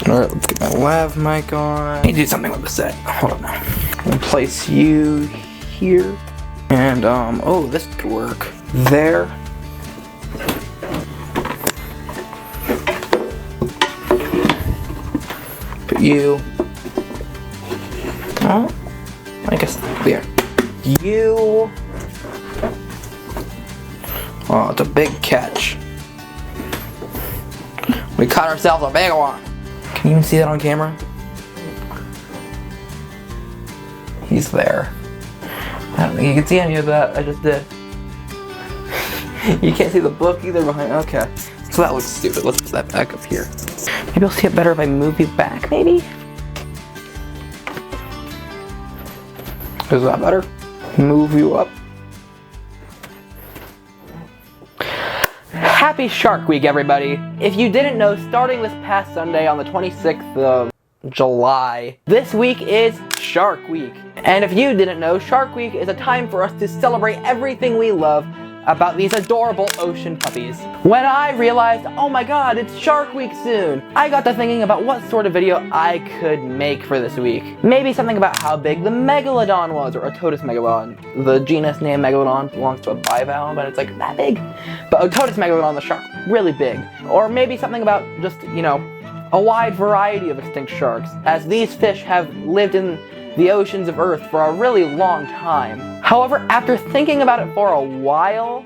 Alright, let's get my lav mic on. I need to do something with the set. Hold on now. I'm gonna place you here. And, oh, this could work. There. Put you. Oh, I guess there. You. Oh, it's a big catch. We caught ourselves a big one. Can you even see that on camera? He's there. I don't think you can see any of that. I just did. You can't see the book either behind. Okay. So that looks stupid. Let's put that back up here. Maybe I'll see it better if I move you back, maybe? Is that better? Move you up. Happy Shark Week, everybody! If you didn't know, starting this past Sunday on the 26th of July, this week is Shark Week. And if you didn't know, Shark Week is a time for us to celebrate everything we love about these adorable ocean puppies. When I realized, oh my god, it's Shark Week soon, I got to thinking about what sort of video I could make for this week. Maybe something about how big the megalodon was, or Ototus megalodon. The genus name megalodon belongs to a bivalve, and it's like that big. But Ototus megalodon, the shark, really big. Or maybe something about just, you know, a wide variety of extinct sharks, as these fish have lived in the oceans of Earth for a really long time. However, after thinking about it for a while,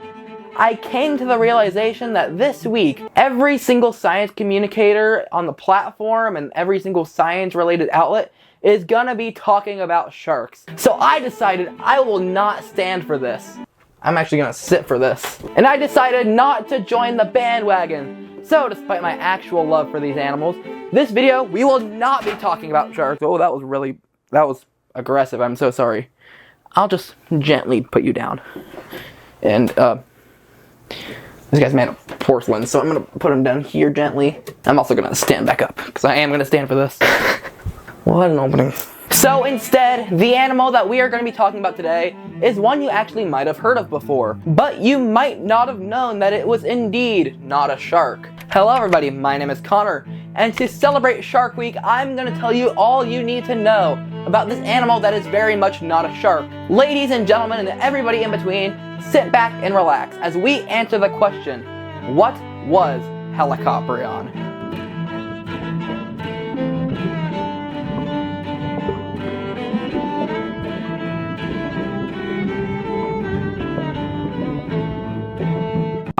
I came to the realization that this week, every single science communicator on the platform and every single science-related outlet is gonna be talking about sharks. So I decided I will not stand for this. I'm actually gonna sit for this. And I decided not to join the bandwagon. So despite my actual love for these animals, this video, we will not be talking about sharks. Oh, that was aggressive. I'm so sorry. I'll just gently put you down. And, this guy's made of porcelain, so I'm gonna put him down here gently. I'm also gonna stand back up, because I am gonna stand for this. What an opening. So instead, the animal that we are going to be talking about today is one you actually might have heard of before, but you might not have known that it was indeed not a shark. Hello everybody, my name is Connor, and to celebrate Shark Week, I'm going to tell you all you need to know about this animal that is very much not a shark. Ladies and gentlemen, and everybody in between, sit back and relax as we answer the question, what was Helicoprion?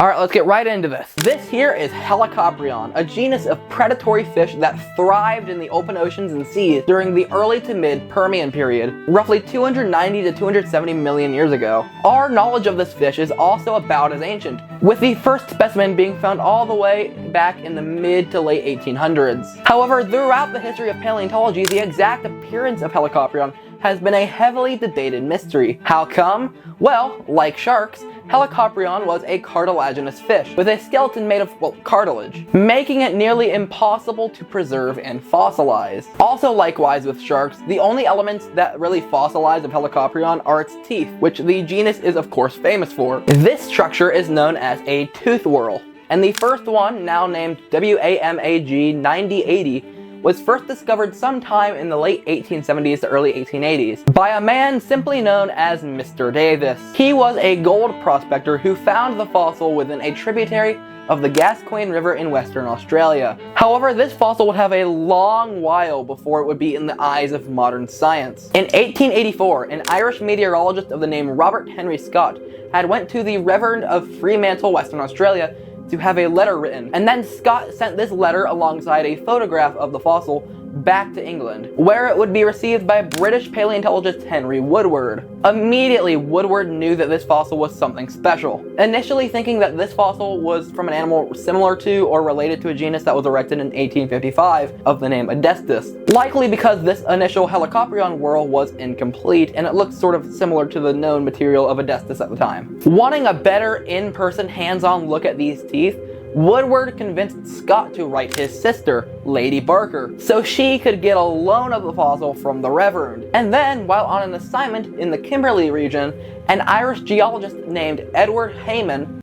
Alright, let's get right into this. This here is Helicoprion, a genus of predatory fish that thrived in the open oceans and seas during the early to mid Permian period, roughly 290 to 270 million years ago. Our knowledge of this fish is also about as ancient, with the first specimen being found all the way back in the mid to late 1800s. However, throughout the history of paleontology, the exact appearance of Helicoprion has been a heavily debated mystery. How come? Well, like sharks, Helicoprion was a cartilaginous fish with a skeleton made of, well, cartilage, making it nearly impossible to preserve and fossilize. Also likewise with sharks, the only elements that really fossilize of Helicoprion are its teeth, which the genus is of course famous for. This structure is known as a tooth whorl, and the first one, now named WAMAG 9080, was first discovered sometime in the late 1870s to early 1880s by a man simply known as Mr. Davis. He was a gold prospector who found the fossil within a tributary of the Gascoyne River in Western Australia. However, this fossil would have a long while before it would be in the eyes of modern science. In 1884, an Irish meteorologist of the name Robert Henry Scott had went to the Reverend of Fremantle, Western Australia, to have a letter written, and then Scott sent this letter alongside a photograph of the fossil back to England, where it would be received by British paleontologist Henry Woodward. Immediately, Woodward knew that this fossil was something special, initially thinking that this fossil was from an animal similar to or related to a genus that was erected in 1855 of the name Adestus, likely because this initial Helicoprion whorl was incomplete and it looked sort of similar to the known material of Adestus at the time. Wanting a better in-person hands-on look at these teeth, Woodward convinced Scott to write his sister, Lady Barker, so she could get a loan of the fossil from the Reverend. And then, while on an assignment in the Kimberley region, an Irish geologist named Edward Hayman,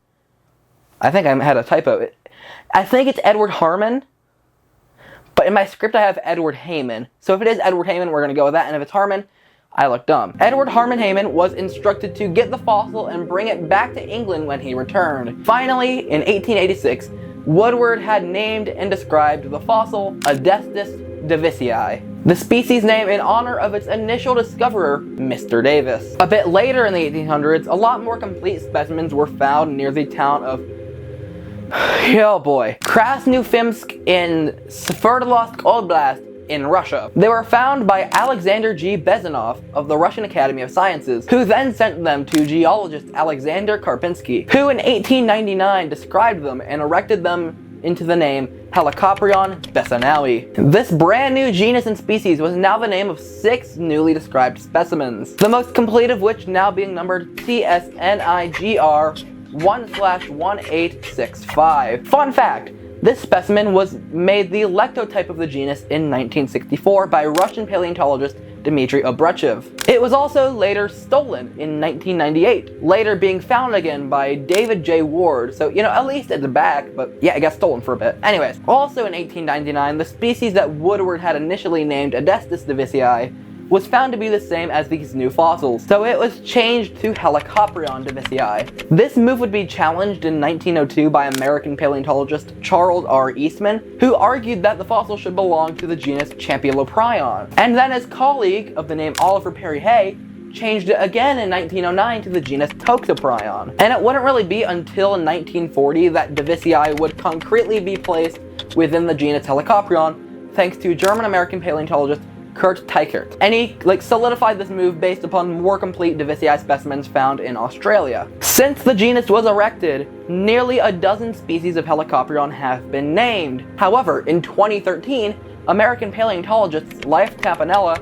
I think I had a typo, I think it's Edward Harman, but in my script I have Edward Heyman. So if it is Edward Heyman, we're going to go with that, and if it's Harmon, I look dumb. Edward Harmon Heyman was instructed to get the fossil and bring it back to England when he returned. Finally, in 1886, Woodward had named and described the fossil Adestus davisii, the species name in honor of its initial discoverer, Mr. Davis. A bit later in the 1800s, a lot more complete specimens were found near the town of Krasnoufimsk in Sverdlovsk Oblast in Russia. They were found by Alexander G. Bezanov of the Russian Academy of Sciences, who then sent them to geologist Alexander Karpinsky, who in 1899 described them and erected them into the name Helicoprion besanaui. This brand new genus and species was now the name of 6 newly described specimens, the most complete of which now being numbered TSNIGR 1/1865. Fun fact, this specimen was made the lectotype of the genus in 1964 by Russian paleontologist Dmitry Obruchev. It was also later stolen in 1998, later being found again by David J. Ward, so at least it's back, but yeah, it got stolen for a bit. Anyways, also in 1899, the species that Woodward had initially named Adestus davisii was found to be the same as these new fossils, so it was changed to Helicoprion davisii. This move would be challenged in 1902 by American paleontologist Charles R. Eastman, who argued that the fossil should belong to the genus Champiloprion. And then his colleague of the name Oliver Perry Hay changed it again in 1909 to the genus Toxoprion. And it wouldn't really be until 1940 that davisii would concretely be placed within the genus Helicoprion, thanks to German-American paleontologist Kurt Teichert, and he solidified this move based upon more complete davisii specimens found in Australia. Since the genus was erected, nearly a dozen species of Helicoprion have been named. However, in 2013, American paleontologists Leif Campanella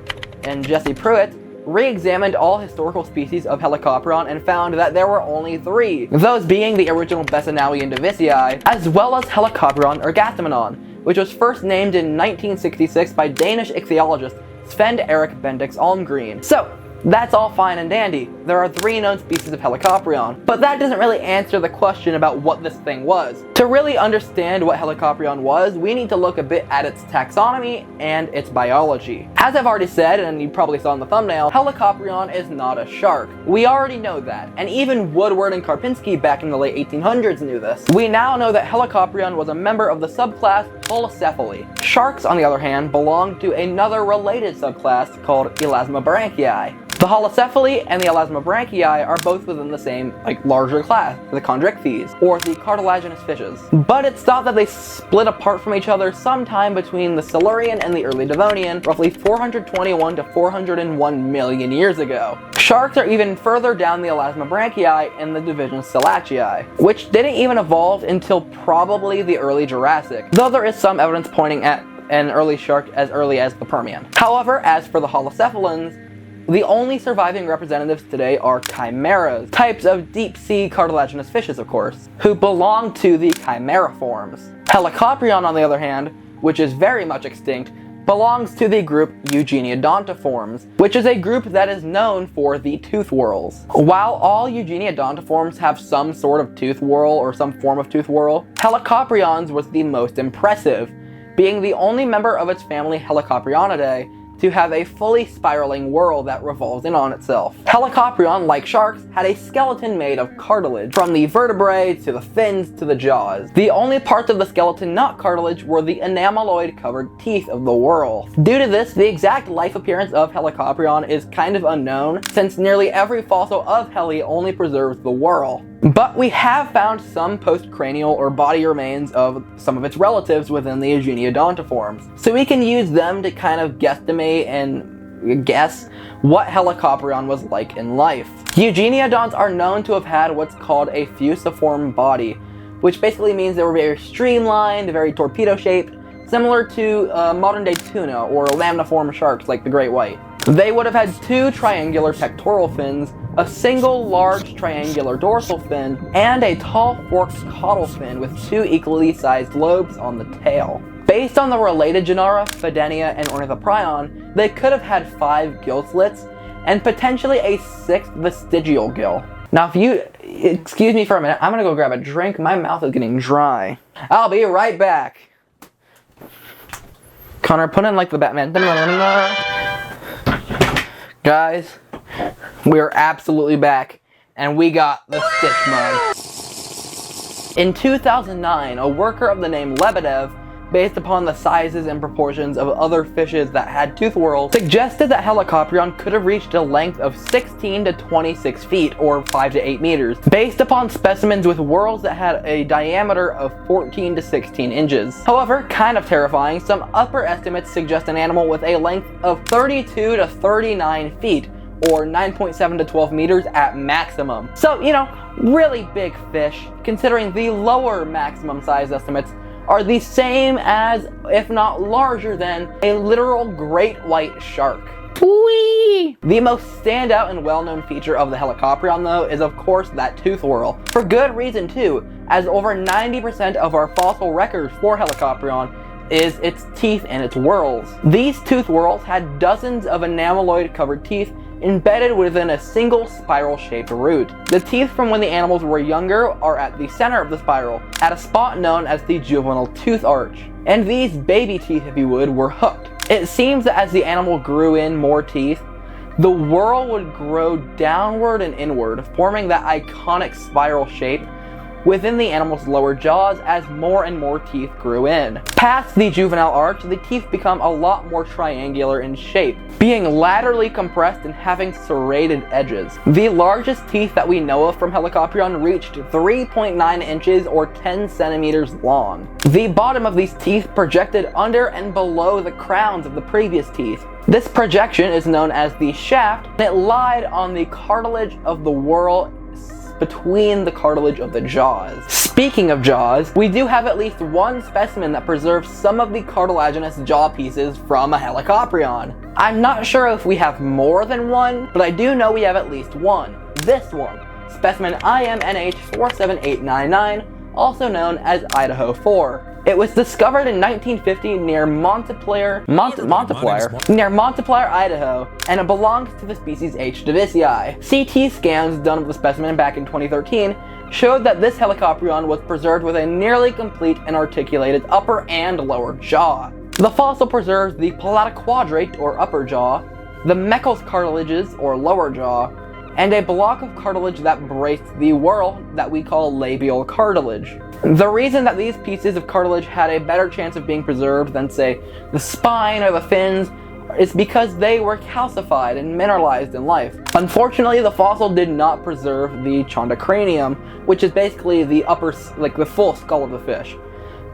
and Jesse Pruitt re-examined all historical species of Helicoprion and found that there were only 3, those being the original besanaui and davisii, as well as Helicoprion ergastimenon, which was first named in 1966 by Danish ichthyologist Sven Erik Bendix Almgren. So, that's all fine and dandy. There are 3 known species of Helicoprion, but that doesn't really answer the question about what this thing was. To really understand what Helicoprion was, we need to look a bit at its taxonomy and its biology. As I've already said, and you probably saw in the thumbnail, Helicoprion is not a shark. We already know that, and even Woodward and Karpinsky back in the late 1800s knew this. We now know that Helicoprion was a member of the subclass Holocephali. Sharks, on the other hand, belong to another related subclass called Elasmobranchii. The Holocephali and the Elasmobranchii are both within the same, larger class, the Chondrichthyes, or the cartilaginous fishes. But it's thought that they split apart from each other sometime between the Silurian and the early Devonian, roughly 421 to 401 million years ago. Sharks are even further down the Elasmobranchii in the division Selachii, which didn't even evolve until probably the early Jurassic, though there is some evidence pointing at an early shark as early as the Permian. However, as for the holocephalans, the only surviving representatives today are chimeras, types of deep-sea cartilaginous fishes, of course, who belong to the chimeriforms. Helicoprion, on the other hand, which is very much extinct, belongs to the group Eugeniodontiforms, which is a group that is known for the tooth whorls. While all Eugeniodontiforms have some sort of tooth whorl or some form of tooth whorl, Helicoprion's was the most impressive, being the only member of its family Helicoprionidae to have a fully spiraling whorl that revolves in on itself. Helicoprion, like sharks, had a skeleton made of cartilage, from the vertebrae to the fins to the jaws. The only parts of the skeleton not cartilage were the enameloid-covered teeth of the whorl. Due to this, the exact life appearance of Helicoprion is kind of unknown, since nearly every fossil of Heli only preserves the whorl. But we have found some postcranial or body remains of some of its relatives within the Eugeniodontiforms, so we can use them to kind of guesstimate and guess what Helicoprion was like in life. Eugeniodonts are known to have had what's called a fusiform body, which basically means they were very streamlined, very torpedo-shaped, similar to modern-day tuna or lamniform sharks like the great white. They would have had 2 triangular pectoral fins, a single large triangular dorsal fin, and a tall forked caudal fin with 2 equally sized lobes on the tail. Based on the related genera, Fidenia and Ornithoprion, they could have had 5 gill slits, and potentially a 6th vestigial gill. Now if you excuse me for a minute, I'm gonna go grab a drink, my mouth is getting dry. I'll be right back. Connor, put in like the Batman. Guys, we're absolutely back, and we got the stitch mug. In 2009, a worker of the name Lebedev, based upon the sizes and proportions of other fishes that had tooth whorls, suggested that Helicoprion could have reached a length of 16 to 26 feet, or 5 to 8 meters, based upon specimens with whorls that had a diameter of 14 to 16 inches. However, kind of terrifying, some upper estimates suggest an animal with a length of 32 to 39 feet, or 9.7 to 12 meters at maximum. So, you know, really big fish, considering the lower maximum size estimates are the same as, if not larger than, a literal great white shark. Whee! The most standout and well-known feature of the Helicoprion, though, is of course that tooth whorl. For good reason too, as over 90% of our fossil records for Helicoprion is its teeth and its whorls. These tooth whorls had dozens of enameloid-covered teeth embedded within a single spiral-shaped root. The teeth from when the animals were younger are at the center of the spiral, at a spot known as the juvenile tooth arch. And these baby teeth, if you would, were hooked. It seems that as the animal grew in more teeth, the whorl would grow downward and inward, forming that iconic spiral shape within the animal's lower jaws as more and more teeth grew in. Past the juvenile arch, the teeth become a lot more triangular in shape, being laterally compressed and having serrated edges. The largest teeth that we know of from Helicoprion reached 3.9 inches or 10 centimeters long. The bottom of these teeth projected under and below the crowns of the previous teeth. This projection is known as the shaft, and it lied on the cartilage of the whorl between the cartilage of the jaws. Speaking of jaws, we do have at least one specimen that preserves some of the cartilaginous jaw pieces from a Helicoprion. I'm not sure if we have more than one, but I do know we have at least one. This one, specimen IMNH47899, also known as Idaho 4. It was discovered in 1950 near Montpelier, Idaho, and it belongs to the species H. davisii. CT scans done of the specimen back in 2013 showed that this Helicoprion was preserved with a nearly complete and articulated upper and lower jaw. The fossil preserves the palatoquadrate, or upper jaw, the Meckel's cartilages, or lower jaw, and a block of cartilage that braced the whorl that we call labial cartilage. The reason that these pieces of cartilage had a better chance of being preserved than, say, the spine or the fins is because they were calcified and mineralized in life. Unfortunately, the fossil did not preserve the chondrocranium, which is basically the upper, like the full skull of the fish.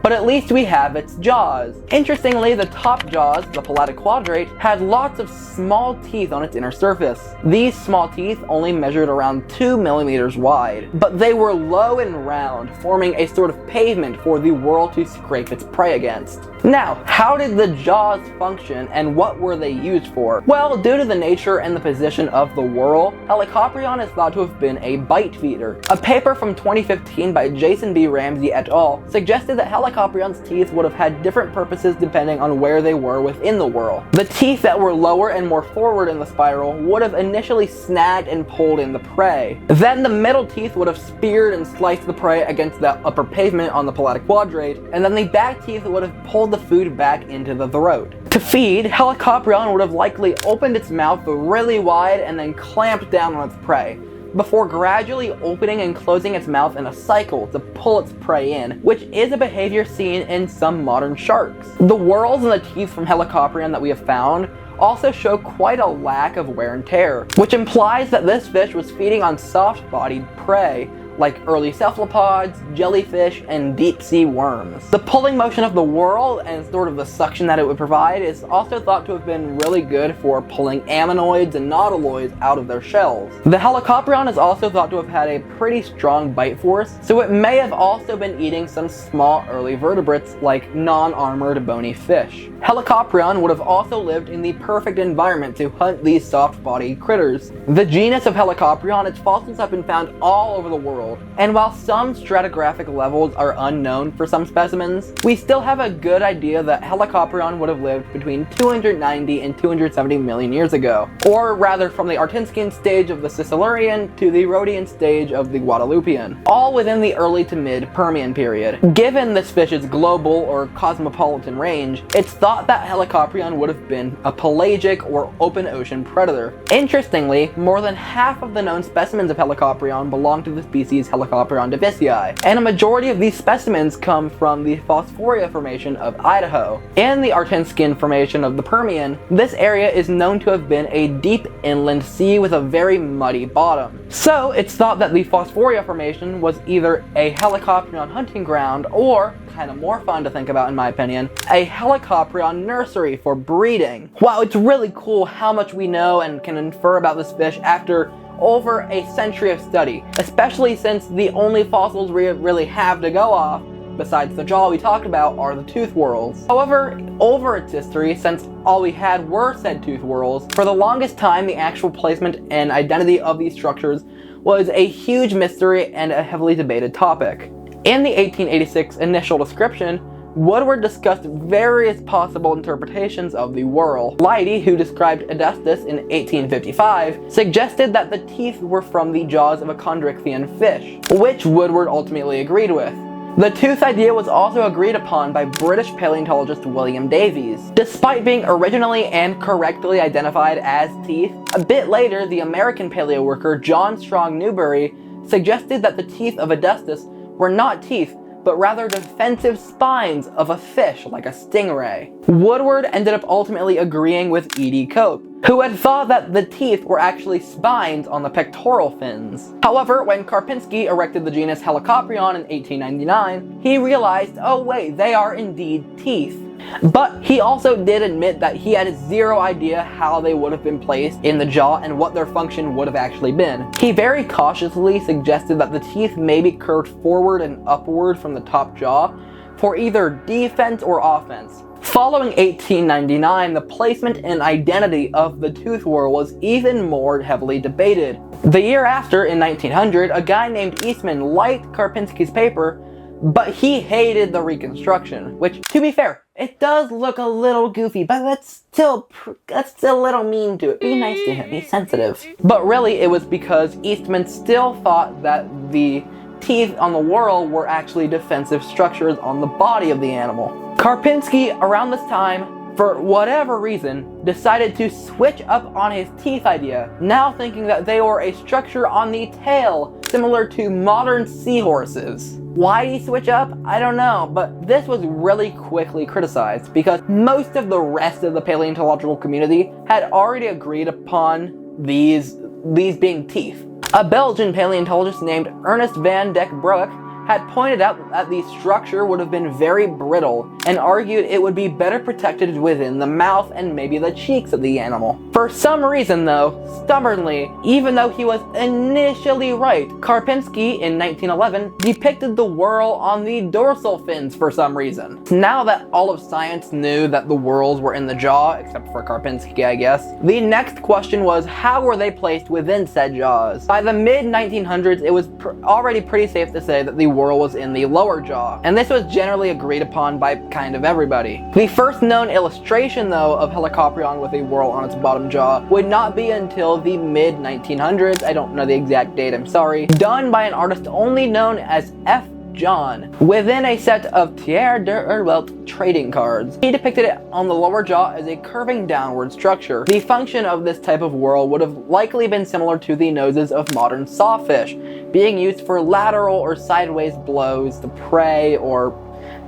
But at least we have its jaws. Interestingly, the top jaws, the palatoquadrate, had lots of small teeth on its inner surface. These small teeth only measured around 2 millimeters wide, but they were low and round, forming a sort of pavement for the whorl to scrape its prey against. Now, how did the jaws function and what were they used for? Well, due to the nature and the position of the whorl, Helicoprion is thought to have been a bite feeder. A paper from 2015 by Jason B. Ramsey et al. Suggested that Helicoprion's teeth would have had different purposes depending on where they were within the whorl. The teeth that were lower and more forward in the spiral would have initially snagged and pulled in the prey. Then the middle teeth would have speared and sliced the prey against the upper pavement on the palatoquadrate, and then the back teeth would have pulled the food back into the throat. To feed, Helicoprion would have likely opened its mouth really wide and then clamped down on its prey, before gradually opening and closing its mouth in a cycle to pull its prey in, which is a behavior seen in some modern sharks. The whorls and the teeth from Helicoprion that we have found also show quite a lack of wear and tear, which implies that this fish was feeding on soft-bodied prey, like early cephalopods, jellyfish, and deep-sea worms. The pulling motion of the whorl and sort of the suction that it would provide is also thought to have been really good for pulling ammonoids and nautiloids out of their shells. The Helicoprion is also thought to have had a pretty strong bite force, so it may have also been eating some small early vertebrates like non-armored bony fish. Helicoprion would have also lived in the perfect environment to hunt these soft-bodied critters. The genus of Helicoprion, its fossils have been found all over the world, world. And while some stratigraphic levels are unknown for some specimens, we still have a good idea that Helicoprion would have lived between 290 and 270 million years ago, or rather from the Artinskian stage of the Silurian to the Rhodian stage of the Guadalupian, all within the early to mid Permian period. Given this fish's global or cosmopolitan range, it's thought that Helicoprion would have been a pelagic or open ocean predator. Interestingly, more than half of the known specimens of Helicoprion belong to the species Helicoprion davicii, and a majority of these specimens come from the Phosphoria Formation of Idaho. In the Artinskian Formation of the Permian, this area is known to have been a deep inland sea with a very muddy bottom. So it's thought that the Phosphoria Formation was either a Helicoprion hunting ground or, kind of more fun to think about in my opinion, a Helicoprion nursery for breeding. Wow, it's really cool how much we know and can infer about this fish after over a century of study, especially since the only fossils we really have to go off, besides the jaw we talked about, are the tooth whorls. However, over its history, since all we had were said tooth whorls, for the longest time the actual placement and identity of these structures was a huge mystery and a heavily debated topic. In the 1886 initial description, Woodward discussed various possible interpretations of the whorl. Leidy, who described Adestus in 1855, suggested that the teeth were from the jaws of a chondrichthyan fish, which Woodward ultimately agreed with. The tooth idea was also agreed upon by British paleontologist William Davies. Despite being originally and correctly identified as teeth, a bit later the American paleo worker John Strong Newberry suggested that the teeth of Adestus were not teeth, but rather defensive spines of a fish like a stingray. Woodward ended up ultimately agreeing with E.D. Cope, who had thought that the teeth were actually spines on the pectoral fins. However, when Karpinski erected the genus Helicoprion in 1899, he realized, oh wait, they are indeed teeth. But he also did admit that he had zero idea how they would have been placed in the jaw and what their function would have actually been. He very cautiously suggested that the teeth may be curved forward and upward from the top jaw for either defense or offense. Following 1899, the placement and identity of the tooth whorl was even more heavily debated. The year after, in 1900, a guy named Eastman liked Karpinski's paper, but he hated the reconstruction, which, to be fair, it does look a little goofy, but that's still a little mean to it. Be nice to him, be sensitive. But really, it was because Eastman still thought that the teeth on the whorl were actually defensive structures on the body of the animal. Karpinski, around this time, for whatever reason, decided to switch up on his teeth idea, now thinking that they were a structure on the tail, similar to modern seahorses. Why he switch up? I don't know, but this was really quickly criticized because most of the rest of the paleontological community had already agreed upon these being teeth. A Belgian paleontologist named Ernest van Dek Broek had pointed out that the structure would have been very brittle and argued it would be better protected within the mouth and maybe the cheeks of the animal. For some reason though, stubbornly, even though he was initially right, Karpinski in 1911 depicted the whorl on the dorsal fins for some reason. Now that all of science knew that the whorls were in the jaw, except for Karpinski I guess, the next question was how were they placed within said jaws? By the mid-1900s it was already pretty safe to say that the whorl was in the lower jaw, and this was generally agreed upon by kind of everybody. The first known illustration though of Helicoprion with a whorl on its bottom jaw would not be until the mid-1900s, I don't know the exact date, I'm sorry, done by an artist only known as F. John, within a set of Pierre de Urwelt trading cards. He depicted it on the lower jaw as a curving downward structure. The function of this type of whorl would have likely been similar to the noses of modern sawfish, being used for lateral or sideways blows to prey or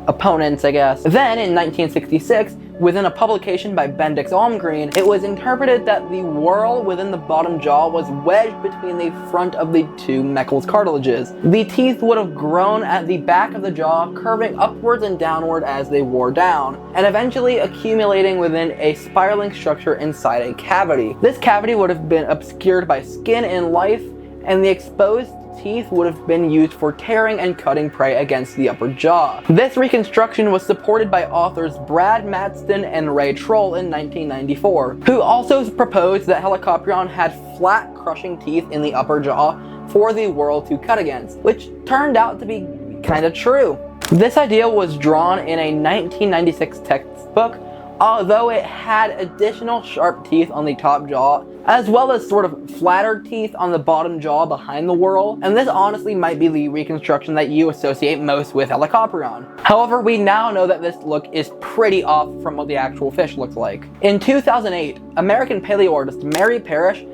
opponents, I guess. Then, in 1966, within a publication by Bendix Almgreen, it was interpreted that the whorl within the bottom jaw was wedged between the front of the two Meckel's cartilages. The teeth would have grown at the back of the jaw, curving upwards and downward as they wore down, and eventually accumulating within a spiraling structure inside a cavity. This cavity would have been obscured by skin in life, and the exposed teeth would have been used for tearing and cutting prey against the upper jaw. This reconstruction was supported by authors Brad Madston and Ray Troll in 1994, who also proposed that Helicoprion had flat, crushing teeth in the upper jaw for the whorl to cut against, which turned out to be kind of true. This idea was drawn in a 1996 textbook, although it had additional sharp teeth on the top jaw, as well as sort of flatter teeth on the bottom jaw behind the whorl, and this honestly might be the reconstruction that you associate most with Helicoprion. However, we now know that this look is pretty off from what the actual fish looks like. In 2008, American paleoartist Mary Parrish,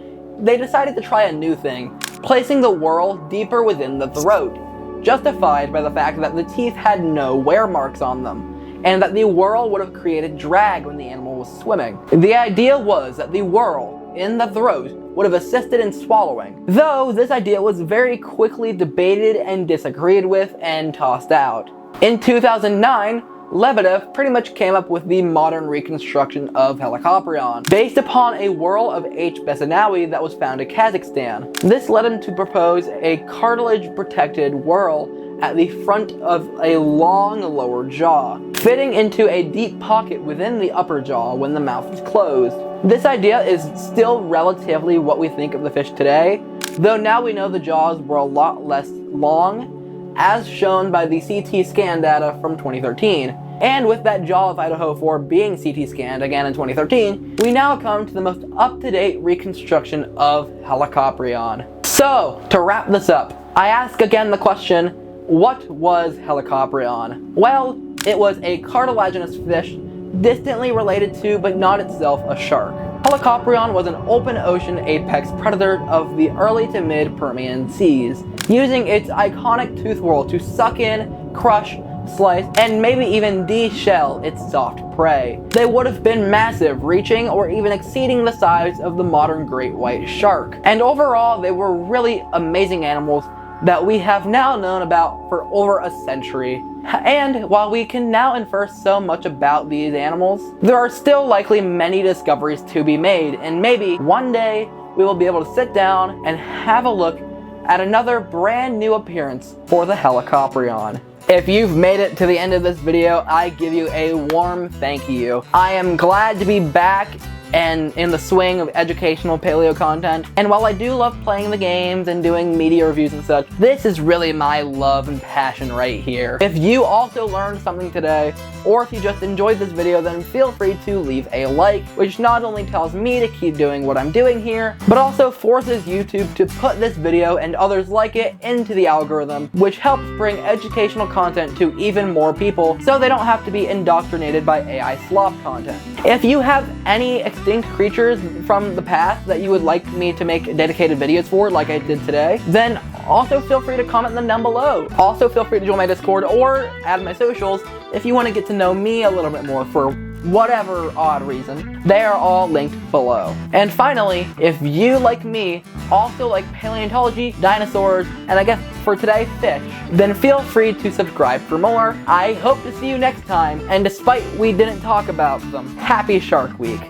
they decided to try a new thing, placing the whorl deeper within the throat, justified by the fact that the teeth had no wear marks on them, and that the whorl would have created drag when the animal was swimming. The idea was that the whorl in the throat would have assisted in swallowing, though this idea was very quickly debated and disagreed with and tossed out. In 2009, Lebedev pretty much came up with the modern reconstruction of Helicoprion, based upon a whorl of H. besanawi that was found in Kazakhstan. This led him to propose a cartilage-protected whorl at the front of a long lower jaw, fitting into a deep pocket within the upper jaw when the mouth is closed. This idea is still relatively what we think of the fish today, though now we know the jaws were a lot less long, as shown by the CT scan data from 2013. And with that jaw of Idaho 4 being CT scanned again in 2013, we now come to the most up-to-date reconstruction of Helicoprion. So, to wrap this up, I ask again the question, what was Helicoprion? Well, it was a cartilaginous fish, distantly related to, but not itself, a shark. Helicoprion was an open ocean apex predator of the early to mid Permian seas, using its iconic tooth whorl to suck in, crush, slice, and maybe even de-shell its soft prey. They would have been massive, reaching or even exceeding the size of the modern great white shark. And overall, they were really amazing animals that we have now known about for over a century. And while we can now infer so much about these animals, there are still likely many discoveries to be made, and maybe one day we will be able to sit down and have a look at another brand new appearance for the Helicoprion. If you've made it to the end of this video, I give you a warm thank you. I am glad to be back and in the swing of educational paleo content. And while I do love playing the games and doing media reviews and such, this is really my love and passion right here. If you also learned something today, or if you just enjoyed this video, then feel free to leave a like, which not only tells me to keep doing what I'm doing here, but also forces YouTube to put this video and others like it into the algorithm, which helps bring educational content to even more people so they don't have to be indoctrinated by AI slop content. If you have any extinct creatures from the past that you would like me to make dedicated videos for, like I did today, then also feel free to comment them down below. Also feel free to join my Discord or add my socials if you want to get to know me a little bit more for whatever odd reason. They are all linked below. And finally, if you, like me, also like paleontology, dinosaurs, and I guess for today, fish, then feel free to subscribe for more. I hope to see you next time, and despite we didn't talk about them, happy Shark Week.